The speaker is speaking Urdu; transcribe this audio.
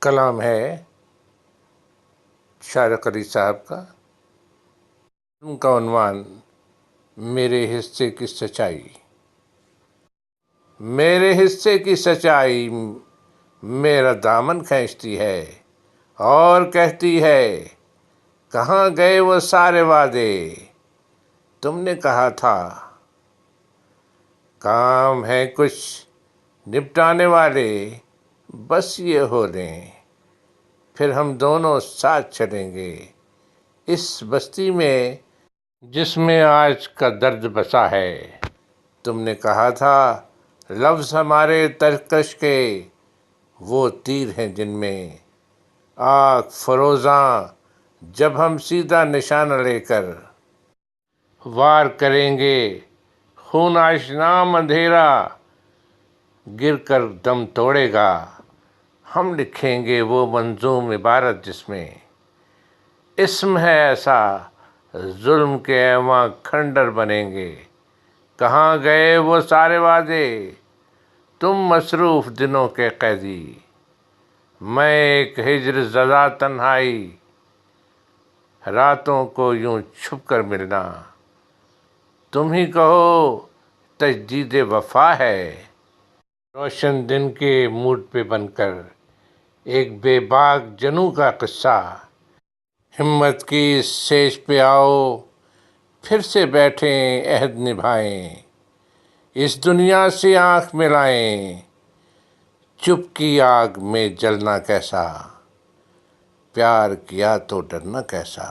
کلام ہے شارق علی صاحب کا، ان کا عنوان میرے حصے کی سچائی۔ میرے حصے کی سچائی میرا دامن کھینچتی ہے اور کہتی ہے، کہاں گئے وہ سارے وعدے تم نے کہا تھا۔ کام ہے کچھ نپٹانے والے، بس یہ ہو لیں، پھر ہم دونوں ساتھ چلیں گے اس بستی میں جس میں آج کا درد بسا ہے۔ تم نے کہا تھا لفظ ہمارے ترکش کے وہ تیر ہیں جن میں آگ فروزاں، جب ہم سیدھا نشانہ لے کر وار کریں گے، خون آشنام اندھیرا گر کر دم توڑے گا۔ ہم لکھیں گے وہ منظوم عبارت جس میں اسم ہے ایسا ظلم کے ایواں کھنڈر بنیں گے۔ کہاں گئے وہ سارے وعدے تم مصروف دنوں کے قیدی، میں ایک ہجر زدہ تنہائی، راتوں کو یوں چھپ کر ملنا۔ تم ہی کہو تجدید وفا ہے، روشن دن کے موڈ پہ بن کر ایک بے باک جنوں کا قصہ۔ ہمت کی اس سیج پہ آؤ، پھر سے بیٹھیں عہد نبھائیں، اس دنیا سے آنکھ ملائیں، چپ کی آگ میں جلنا کیسا، پیار کیا تو ڈرنا کیسا۔